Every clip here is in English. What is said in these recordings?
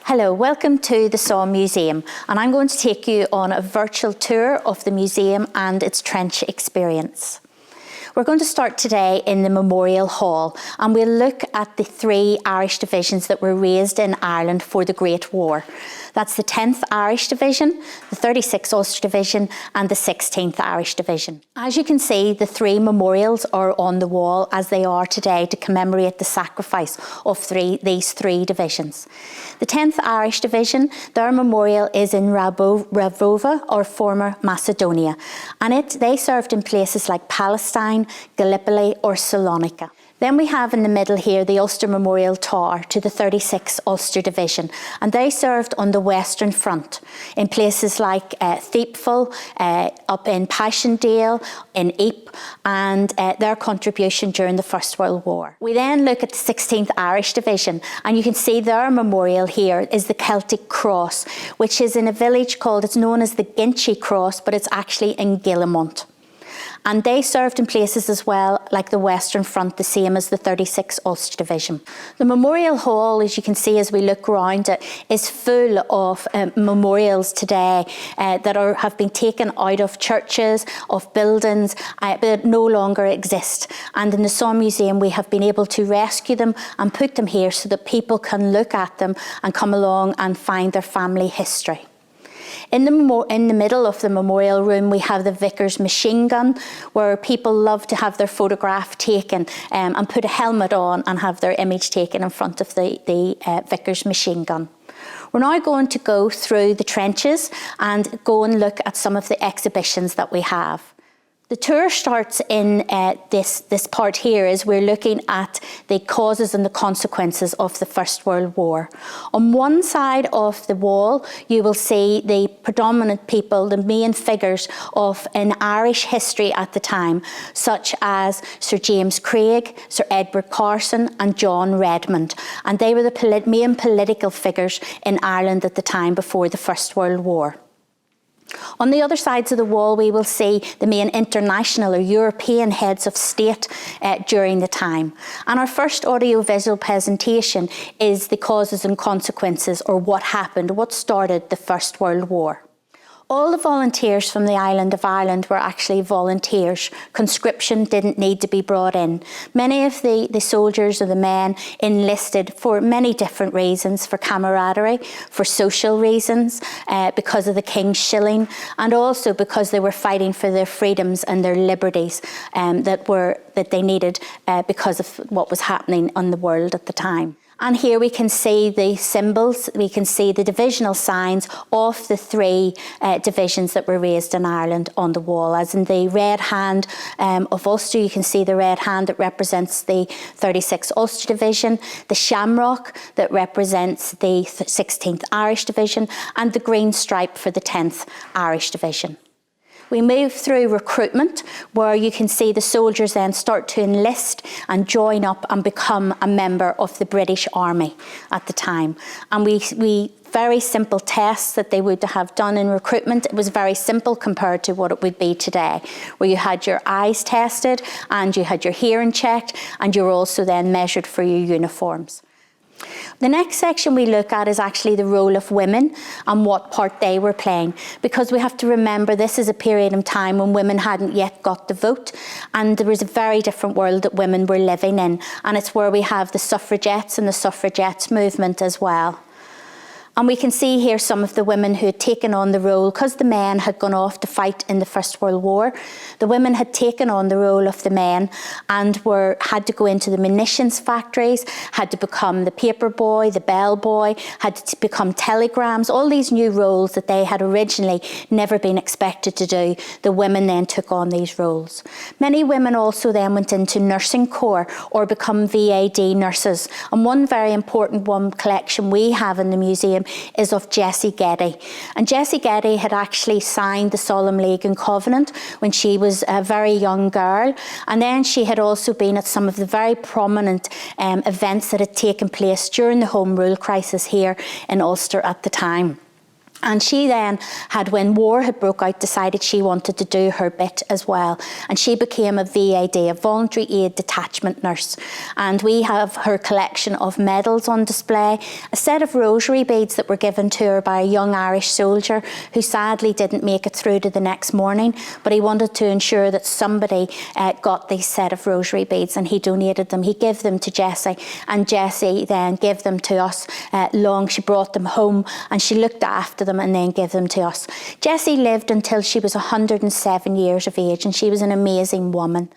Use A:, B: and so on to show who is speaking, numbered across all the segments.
A: Hello, welcome to the Somme Museum, and I'm going to take you on a virtual tour of the museum and its trench experience. We're going to start today in the Memorial Hall, and we'll look at the three Irish divisions that were raised in Ireland for the Great War. That's the 10th Irish Division, the 36th Ulster Division and the 16th Irish Division. As you can see, the three memorials are on the wall as they are today to commemorate the sacrifice of these three divisions. The 10th Irish Division, their memorial is in Ravova, or former Macedonia, and they served in places like Palestine, Gallipoli or Salonika. Then we have in the middle here the Ulster Memorial Tower to the 36th Ulster Division, and they served on the Western Front in places like Thiepval, up in Passchendaele, in Ypres, and their contribution during the First World War. We then look at the 16th Irish Division, and you can see their memorial here is the Celtic Cross, which is in a village it's known as the Ginchy Cross, but it's actually in Guillemont. And they served in places as well like the Western Front, the same as the 36th Ulster Division. The Memorial Hall, as you can see as we look around it, is full of memorials today that have been taken out of churches, of buildings, but no longer exist. And in the Somme Museum we have been able to rescue them and put them here so that people can look at them and come along and find their family history. In the middle of the memorial room we have the Vicar's machine gun, where people love to have their photograph taken and put a helmet on and have their image taken in front of the Vicar's machine gun. We're now going to go through the trenches and go and look at some of the exhibitions that we have. The tour starts in this part here as we're looking at the causes and the consequences of the First World War. On one side of the wall you will see the predominant people, the main figures in Irish history at the time, such as Sir James Craig, Sir Edward Carson and John Redmond, and they were the main political figures in Ireland at the time before the First World War. On the other sides of the wall we will see the main international or European heads of state during the time. And our first audiovisual presentation is the causes and consequences, or what happened, what started the First World War. All the volunteers from the island of Ireland were actually volunteers. Conscription didn't need to be brought in. Many of the soldiers or the men enlisted for many different reasons, for camaraderie, for social reasons, because of the King's shilling, and also because they were fighting for their freedoms and their liberties that they needed because of what was happening in the world at the time. And here we can see the symbols, we can see the divisional signs of the three divisions that were raised in Ireland on the wall. As in the red hand of Ulster, you can see the red hand that represents the 36th Ulster Division, the shamrock that represents the 16th Irish Division, and the green stripe for the 10th Irish Division. We move through recruitment, where you can see the soldiers then start to enlist and join up and become a member of the British Army at the time. And we very simple tests that they would have done in recruitment. It was very simple compared to what it would be today, where you had your eyes tested and you had your hearing checked, and you were also then measured for your uniforms. The next section we look at is actually the role of women and what part they were playing, because we have to remember this is a period in time when women hadn't yet got the vote, and there was a very different world that women were living in, and it's where we have the suffragettes and the suffragettes movement as well. And we can see here some of the women who had taken on the role, because the men had gone off to fight in the First World War. The women had taken on the role of the men and had to go into the munitions factories, had to become the paper boy, the bell boy, had to become telegrams, all these new roles that they had originally never been expected to do. The women then took on these roles. Many women also then went into nursing corps or become VAD nurses. And one very important collection we have in the museum is of Jessie Getty. And Jessie Getty had actually signed the Solemn League and Covenant when she was a very young girl, and then she had also been at some of the very prominent events that had taken place during the Home Rule crisis here in Ulster at the time. And she then had, when war had broke out, decided she wanted to do her bit as well. And she became a VAD, a Voluntary Aid Detachment Nurse. And we have her collection of medals on display, a set of rosary beads that were given to her by a young Irish soldier who sadly didn't make it through to the next morning, but he wanted to ensure that somebody got these set of rosary beads, and he donated them. He gave them to Jessie, and Jessie then gave them to us. She brought them home and she looked after them and then give them to us. Jessie lived until she was 107 years of age, and she was an amazing woman.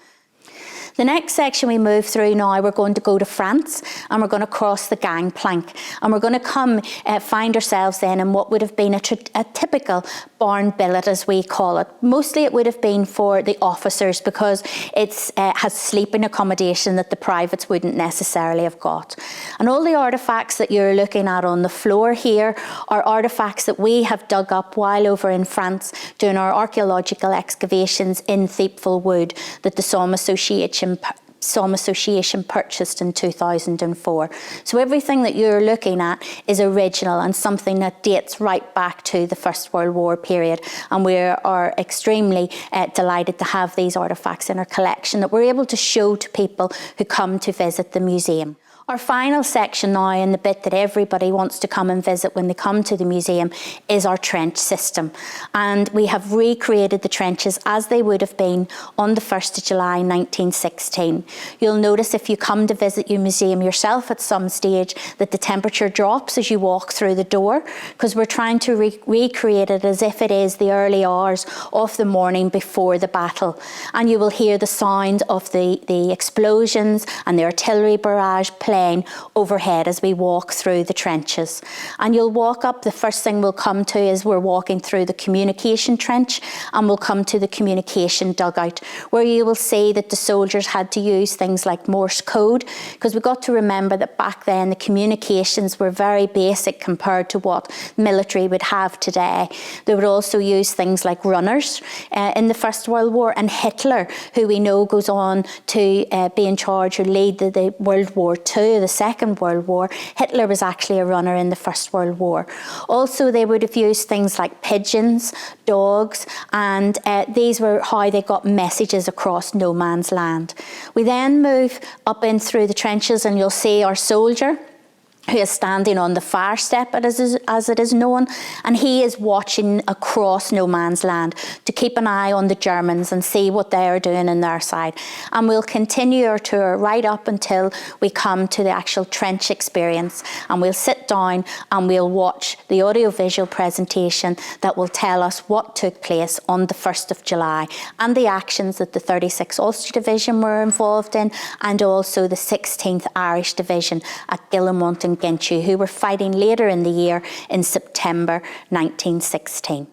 A: The next section we move through now, we're going to go to France, and we're going to cross the gangplank, and we're going to find ourselves then in what would have been a typical barn billet, as we call it. Mostly it would have been for the officers, because it has sleeping accommodation that the privates wouldn't necessarily have got. And all the artefacts that you're looking at on the floor here are artefacts that we have dug up while over in France doing our archaeological excavations in Thiepval Wood that the Somme Association purchased in 2004. So everything that you're looking at is original and something that dates right back to the First World War period. And we are extremely delighted to have these artefacts in our collection that we're able to show to people who come to visit the museum. Our final section now, and the bit that everybody wants to come and visit when they come to the museum, is our trench system. And we have recreated the trenches as they would have been on the 1st of July 1916. You'll notice if you come to visit your museum yourself at some stage that the temperature drops as you walk through the door, because we're trying to recreate it as if it is the early hours of the morning before the battle. And you will hear the sound of the explosions and the artillery barrage playing overhead as we walk through the trenches. And you'll walk up, the first thing we'll come to is we're walking through the communication trench, and we'll come to the communication dugout, where you will see that the soldiers had to use things like Morse code, because we've got to remember that back then the communications were very basic compared to what military would have today. They would also use things like runners in the First World War, and Hitler, who we know goes on to be in charge or lead the World War II, the Second World War. Hitler was actually a runner in the First World War. Also, they would have used things like pigeons, dogs, and these were how they got messages across no man's land. We then move up in through the trenches, and you'll see our soldier, who is standing on the fire step, as it is known, and he is watching across no man's land to keep an eye on the Germans and see what they are doing on their side. And we'll continue our tour right up until we come to the actual trench experience, and we'll sit down and we'll watch the audiovisual presentation that will tell us what took place on the 1st of July and the actions that the 36th Ulster Division were involved in, and also the 16th Irish Division at Guillemont and Ginchu, who were fighting later in the year in September 1916.